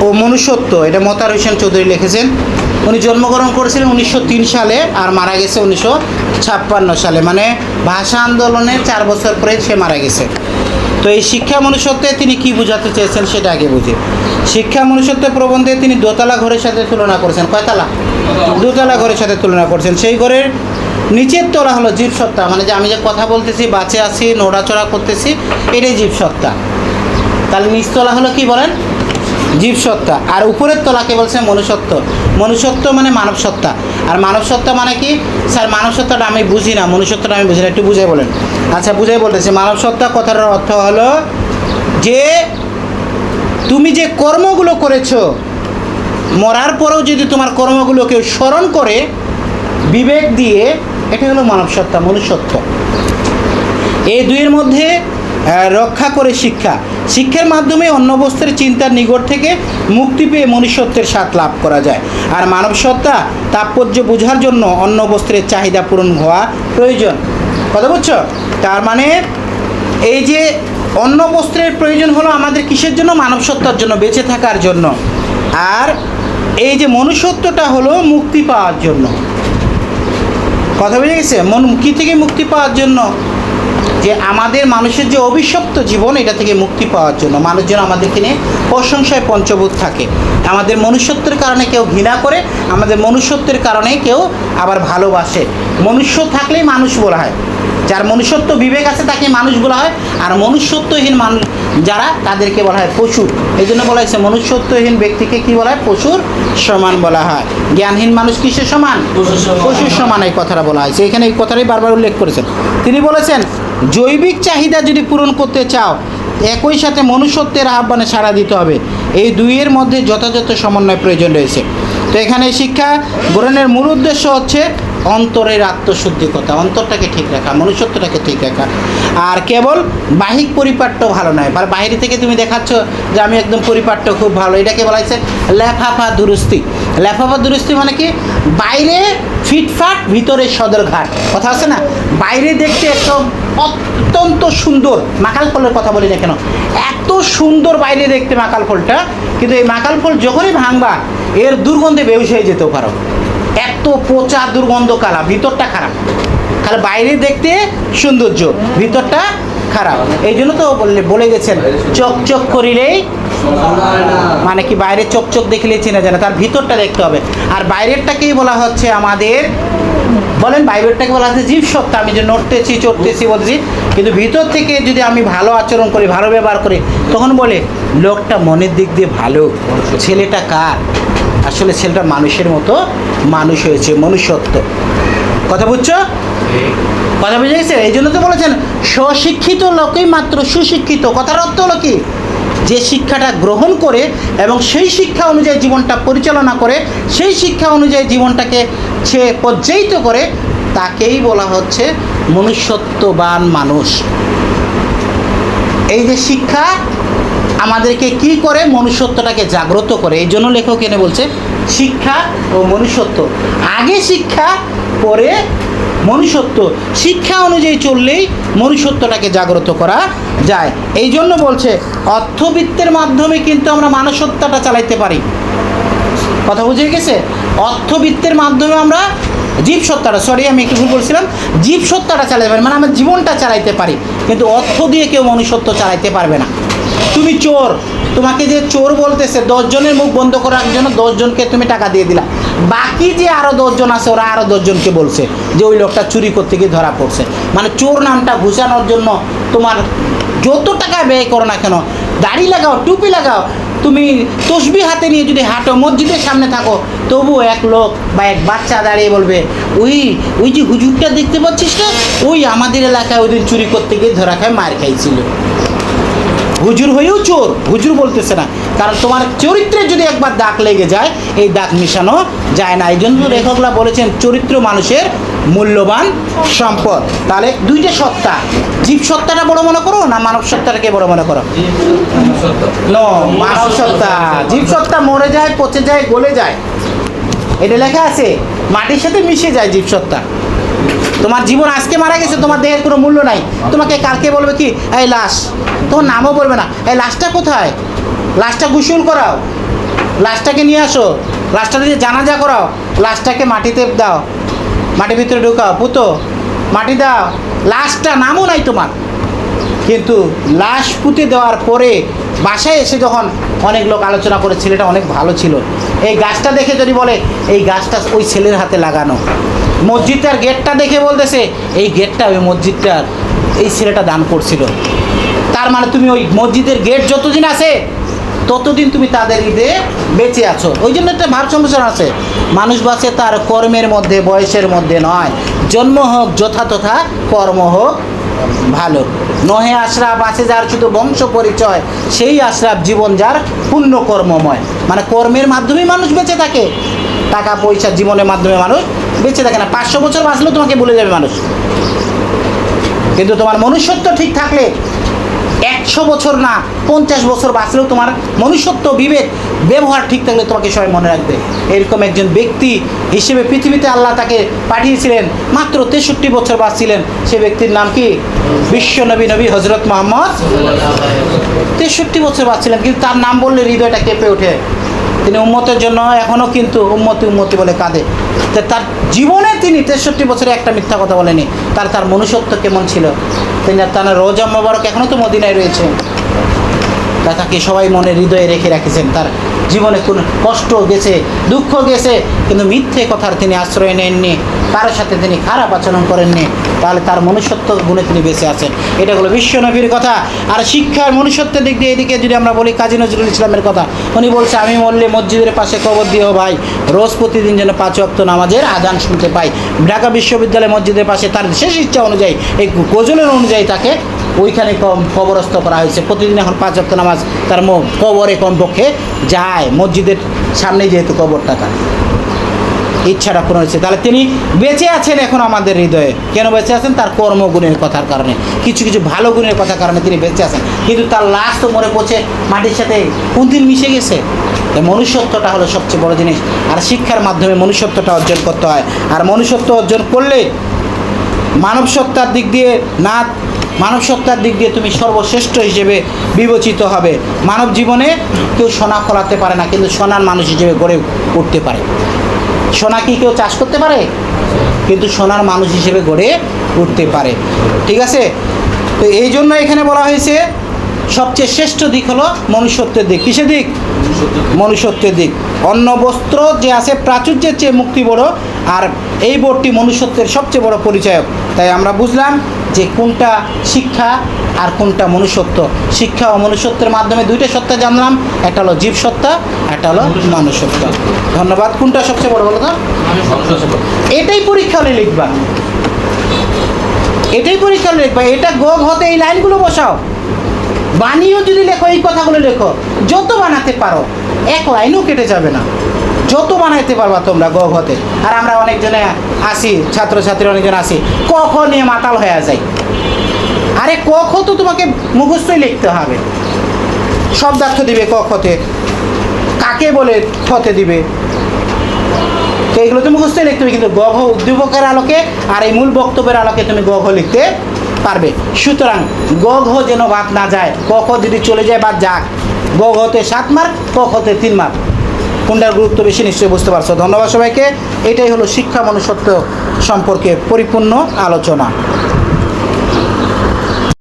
ও মনুষ্যত্ব, এটা মতার হোসেন চৌধুরী লিখেছেন। উনি জন্মগ্রহণ করেছিলেন 1903 সালে আর মারা গেছে 1956 সালে, মানে ভাষা আন্দোলনের 4 বছর পরে সে মারা গেছে। তো এই শিক্ষা মনুষ্যত্বে তিনি কি বোঝাতে চেয়েছেন সেটা আগে বুঝি। শিক্ষা মনুষ্যত্ব প্রবন্ধে তিনি দোতলা ঘরের সাথে তুলনা করেছেন। কয়তলা? দোতলা ঘরের সাথে তুলনা করেছেন। সেই ঘরের নিচের তলা হলো জীবসত্তা, মানে যে আমি যে কথা বলতেছি, বাঁচে আছি, নড়াচড়া করতেছি, এটাই জীবসত্তা। তাহলে নিচতলা হলো কি বলেন? জীবসত্তা। আর উপরের তলাকে বলছে মনুষ্যত্ব। মনুষ্যত্ব মানে মানব সত্তা। আর মানব সত্তা মানে কি? স্যার মানব সত্তাটা আমি বুঝি না, মনুষ্যত্বটা আমি বুঝি না, একটু বুঝাই বলেন। আচ্ছা বুঝাই বলতেছি। মানব সত্তা কথাটার অর্থ হলো যে তুমি যে কর্মগুলো করেছো, মরার পরেও যদি তোমার কর্মগুলোকে স্মরণ করে বিবেক দিয়ে, এটা হলো মানব সত্তা, মনুষ্যত্ব। এই দুইয়ের মধ্যে রক্ষা করে শিক্ষা। শিক্ষার মাধ্যমে অন্য বস্তুর চিন্তার নিগড় থেকে মুক্তি পেয়ে মনুষ্যত্বের স্বাদ লাভ করা যায়। আর মানব সত্তা তাৎপর্য বোঝার জন্য অন্য বস্তুর চাহিদা পূরণ হওয়া প্রয়োজন। কথা বুঝছো? তার মানে এই যে অন্য বস্ত্রের প্রয়োজন হলো আমাদের কিসের জন্য? মানব সত্তার জন্য, বেঁচে থাকার জন্য। আর এই যে মনুষ্যত্বটা হলো মুক্তি পাওয়ার জন্য। কথা বুঝে গেছে? কী থেকে মুক্তি পাওয়ার জন্য? যে আমাদের মানুষের যে অভিশপ্ত জীবন, এটা থেকে মুক্তি পাওয়ার জন্য। মানুষ যেন আমাদেরকে নিয়ে প্রশংসায় পঞ্চভূত থাকে। আমাদের মনুষ্যত্বের কারণে কেউ ঘৃণা করে, আমাদের মনুষ্যত্বের কারণে কেউ আবার ভালোবাসে। মনুষ্য থাকলেই মানুষ বলা হয়। যার মনুষ্যত্ব বিবেক আছে তাকে মানুষ বলা হয়। আর মনুষ্যত্বহীন মানুষ যারা, তাদেরকে বলা হয় পশু। এই জন্য বলা হয়েছে মনুষ্যত্বহীন ব্যক্তিকে কি বলা হয়? পশুর সমান বলা হয়। জ্ঞানহীন মানুষ কিসের সমান? পশুর সমান। এই কথাটা বলা হয়েছে এখানে, এই কথাটাই বারবার উল্লেখ করেছেন। তিনি বলেছেন জৈবিক চাহিদা যদি পূরণ করতে চাও, একই সাথে মনুষ্যত্বের আহ্বানে সাড়া দিতে হবে। এই দুইয়ের মধ্যে যথাযথ সমন্বয় প্রয়োজন রয়েছে। তো এখানে শিক্ষা গ্রহণের মূল উদ্দেশ্য হচ্ছে অন্তরের আত্মশুদ্ধিকতা, অন্তরটাকে ঠিক রাখা, মনুষ্যত্বটাকে ঠিক রাখা। আর কেবল বাহিক পরিপাট্য ভালো নয়, বা বাইরে থেকে তুমি দেখাচ্ছ যে আমি একদম পরিপাট্য খুব ভালো, এটাকে বলা হয়েছে লেফাফা দুরস্তি। লেফাফা দুরস্তি মানে কি? বাইরে ফিটফাট, ভিতরে সদরঘাট। কথা আছে না? বাইরে দেখতে একদম অত্যন্ত সুন্দর, মাকাল ফলের কথা বলি না কেন, এত সুন্দর বাইরে দেখতে মাকাল ফলটা, কিন্তু এই মাকাল ফল যখনই ভাঙবা এর দুর্গন্ধে বেহুশ হয়ে যেতেও পারো। এত পচা দুর্গন্ধ কালা, ভিতরটা খারাপ। খালি বাইরে দেখতে সৌন্দর্য, ভিতরটা খারাপ। এই জন্য তো বলে গেছেন চকচক করিলেই, মানে কি বাইরে চকচক দেখলেই চেনা যায় না, তার ভিতরটা দেখতে হবে। আর বাইরেরটাকেই বলা হচ্ছে আমাদের, বলেন বাইরেরটাকে বলা হচ্ছে জীবসত্তা। আমি যে নড়তেছি চড়তেছি বলছি, কিন্তু ভিতর থেকে যদি আমি ভালো আচরণ করি, ভালো ব্যবহার করি, তখন বলে লোকটা মনের দিক দিয়ে ভালো, ছেলেটা কার? আসলে ছেলেটা মানুষের মতো মানুষ হয়েছে, মনুষ্যত্ব। কথা বুঝছো? কথা বুঝে গেছে? এই জন্য তো বলেছেন স্বশিক্ষিত লোকই মাত্র সুশিক্ষিত। কথার অর্থ হলো কি? যে শিক্ষাটা গ্রহণ করে এবং সেই শিক্ষা অনুযায়ী জীবনটা পরিচালনা করে, সেই শিক্ষা অনুযায়ী জীবনটাকে সে পর্যায়িত করে, তাকেই বলা হচ্ছে মনুষ্যত্ববান মানুষ। এই যে শিক্ষা আমাদেরকে কি করে? মনুষ্যত্বটাকে জাগ্রত করে। এই জন্য লেখক এনে বলছে শিক্ষা ও মনুষ্যত্ব। আগে শিক্ষা, পরে মনুষ্যত্ব। শিক্ষা অনুযায়ী চললেই মনুষ্যত্বটাকে জাগ্রত করা যায়। এই জন্য বলছে অর্থবিত্তের মাধ্যমে কিন্তু আমরা মানুষত্বটা চালাইতে পারি। কথা বুঝে গেছে? অর্থবিত্তের মাধ্যমে আমরা জীবসত্তাটা, সরি আমি একটু ভুল বলছিলাম, জীবসত্তাটা চালাতে পারি, মানে আমার জীবনটা চালাইতে পারি। কিন্তু অর্থ দিয়ে কেউ মনুষ্যত্ব চালাইতে পারবে না। তুমি চোর, তোমাকে যে চোর বলতেছে, 10 জনের মুখ বন্ধ করার জন্য 10 জনকে তুমি টাকা দিয়ে দিলা, বাকি যে আরও 10 জন আছে ওরা আরও 10 জনকে বলছে যে ওই লোকটা চুরি করতে গিয়ে ধরা পড়ছে। মানে চোর নামটা ঘুষানোর জন্য তোমার যত টাকা ব্যয় করো না কেন, দাড়ি লাগাও, টুপি লাগাও, তুমি তসবি হাতে নিয়ে যদি হাঁটো, মসজিদের সামনে থাকো, তবু এক লোক বা এক বাচ্চা দাঁড়িয়ে বলবে ওই যে হুজুরটা দেখতে পাচ্ছিস না, ওই আমাদের এলাকায় ওই দিন চুরি করতে গিয়ে ধরা খায়, মার খাইছিল। হুজুর হয়েও চোর, হুজুর বলতেছে না, কারণ তোমার চরিত্রে যদি একবার দাগ লেগে যায়, এই দাগ মিশানো যায় না। এই জন্য লেখকরা বলেছেন চরিত্র মানুষের মূল্যবান সম্পদ। তাহলে দুইটা সত্তা, জীব সত্তাটা বড় মনে করো না মানব সত্তাটাকে বড় মনে করো? নো, মানব সত্তা। জীব সত্তা মরে যায়, পচে যায়, গলে যায়, এটা লেখা আছে, মাটির সাথে মিশে যায় জীব সত্তা। তোমার জীবন আজকে মারা গেছে, তোমার দেহের কোনো মূল্য নাই। তোমাকে কালকে বলবে কি এই লাশ, তোমার নামও বলবে না, এই লাশটা কোথায়, লাশটা গোসল করাও, লাশটাকে নিয়ে আসো, লাশটা দিয়ে জানাজা করাও, লাশটাকে মাটিতে দাও, মাটির ভিতরে ঢুকাও, পুতো মাটি দাও, লাশটা নামও নাই তোমার। কিন্তু লাশ পুঁতে দেওয়ার পরে বাসায় এসে যখন অনেক লোক আলোচনা করে ছেলেটা অনেক ভালো ছিল, এই গাছটা দেখে যদি বলে এই গাছটা ওই ছেলের হাতে লাগানো, মসজিদটার গেটটা দেখে বলতেছে এই গেটটা ওই মসজিদটার এই ছেলেটা দান করছিল, তার মানে তুমি ওই মসজিদের গেট যতদিন আছে ততদিন তুমি তাদের ঈদে বেঁচে আছো। ওই জন্য একটা ভাব সম্প্রসারণ আছে, মানুষ বাঁচে তার কর্মের মধ্যে, বয়সের মধ্যে নয়। জন্ম হোক যথাতথা, কর্ম হোক ভালো। নহে আশরাফ আছে যার শুধু বংশ পরিচয়, সেই আশরাফ জীবন যার পূর্ণ কর্মময়। মানে কর্মের মাধ্যমেই মানুষ বেঁচে থাকে, টাকা পয়সা জীবনের মাধ্যমে মানুষ বেঁচে থাকে না। 500 বছর বাঁচলেও তোমাকে ভুলে যাবে মানুষ, কিন্তু তোমার মনুষ্যত্ব ঠিক থাকলে 100 বছর না 50 বছর বাঁচলেও তোমার মনুষ্যত্ব, বিবেক, ব্যবহার ঠিক থাকলে তোমাকে সবাই মনে রাখবে। এরকম একজন ব্যক্তি হিসেবে পৃথিবীতে আল্লাহ তাকে পাঠিয়েছিলেন, মাত্র 63 বছর বাঁচছিলেন। সে ব্যক্তির নাম কি? বিশ্ব নবী নবী হজরত মোহাম্মদ। 63 বছর বাঁচছিলেন, কিন্তু তার নাম বললে হৃদয়টা কেঁপে ওঠে। তিনি উম্মতের জন্য এখনও কিন্তু উম্মতি উম্মতি বলে কাঁদে। তার জীবনে তিনি 63 বছরে একটা মিথ্যা কথা বলেনি। তার মনুষ্যত্ব কেমন ছিল, তিনি তার রোজা মোবারক এখনও তো মদিনায় রয়েছে, তাকে সবাই মনে হৃদয়ে রেখে রাখেছেন। তার জীবনে কোনো কষ্ট গেছে, দুঃখ গেছে, কিন্তু মিথ্যে কথার তিনি আশ্রয় নেননি, কারোর সাথে তিনি খারাপ আচরণ করেননি, তাহলে তার মনুষ্যত্ব গুণে তিনি বেঁচে আছেন। এটা হলো বিশ্ব নবীর কথা। আর শিক্ষার মনুষ্যত্বের দিক দিয়ে এদিকে যদি আমরা বলি কাজী নজরুল ইসলামের কথা, উনি বলছে আমি মরলে মসজিদের পাশে কবর দিও ভাই, রোজ প্রতিদিন যেন 5 ওয়াক্ত নামাজের আজান শুনতে পাই। ঢাকা বিশ্ববিদ্যালয় মসজিদের পাশে তার শেষ ইচ্ছা অনুযায়ী, এই গজলের অনুযায়ী তাকে ওইখানে কবরস্থ করা হয়েছে। প্রতিদিন এখন 5 ওয়াক্ত নামাজ তার কবরে কমপক্ষে যায়, মসজিদের সামনে যেহেতু কবরটা, তার ইচ্ছাটা পূরণ হয়েছে। তাহলে তিনি বেঁচে আছেন এখন আমাদের হৃদয়ে। কেন বেঁচে আছেন? তার কর্মগুণের কথার কারণে, কিছু কিছু ভালো গুণের কথার কারণে তিনি বেঁচে আছেন। কিন্তু তার লাশ তো মরে পচে মাটির সাথে কোনদিন মিশে গেছে। মনুষ্যত্বটা হলো সবচেয়ে বড় জিনিস। আর শিক্ষার মাধ্যমে মনুষ্যত্বটা অর্জন করতে হয়। আর মনুষ্যত্ব অর্জন করলে মানব সত্তার দিক দিয়ে মানব সত্তার দিক দিয়ে তুমি সর্বশ্রেষ্ঠ হিসেবে বিবেচিত হবে। মানব জীবনে কেউ সোনা ফলাতে পারে না, কিন্তু সোনার মানুষ হিসেবে গড়ে উঠতে পারে। সোনা কি কেউ চাষ করতে পারে? কিন্তু সোনার মানুষ হিসেবে গড়ে উঠতে পারে। ঠিক আছে? তো এই জন্য এখানে বলা হয়েছে সবচেয়ে শ্রেষ্ঠ দিক হলো মনুষ্যত্বের দিক। কিসের দিক? মনুষ্যত্বের দিক। অন্য বস্ত্র যে আছে প্রাচুর্যের চেয়ে মুক্তি বড়, আর এই বোর্ডটি মনুষ্যত্বের সবচেয়ে বড় পরিচায়ক। তাই আমরা বুঝলাম যে কোনটা শিক্ষা আর কোনটা মনুষ্যত্ব। শিক্ষা ও মনুষ্যত্বের মাধ্যমে দুইটা সত্তা জানলাম, একটা হলো জীব সত্তা, একটা হলো মনুষ্যত্ব। ধন্যবাদ। কোনটা সবচেয়ে বড় বলো তো? এটাই পরীক্ষা হলে লিখবা, এটাই পরীক্ষা হলে লিখবা। এটা গোগ হতে এই লাইনগুলো বসাও, বানিয়েও যদি লেখো এই কথাগুলো লেখো, যত বানাতে পারো, এক লাইনও কেটে যাবে না, যত বানাইতে পারবা তোমরা গগ হতে। আর আমরা অনেকজনে আসি, ছাত্রছাত্রী অনেকজন আসি, ক খ নিয়ে মাতাল হয়ে যায়। আরে ক খ তো তোমাকে মুখস্থই লিখতে হবে। শব্দার্থ দিবে ক খতে, কাকে বলে খতে দিবে, তো এগুলো তো মুখস্থই লিখতে হবে। কিন্তু গঘ উদ্দীপকের আলোকে আর এই মূল বক্তব্যের আলোকে তুমি গঘ লিখতে পারবে। সুতরাং গঘ যেন বাদ না যায়, ক খ যদি চলে যায় বাদ যাক। গঘ হতে 7 মার্ক, ক খতে 3 মার্ক। কোনটার গুরুত্ব বেশি নিশ্চয়ই বুঝতে পারছো। ধন্যবাদ সবাইকে। এটাই হলো শিক্ষা মনুষ্যত্ব সম্পর্কে পরিপূর্ণ আলোচনা।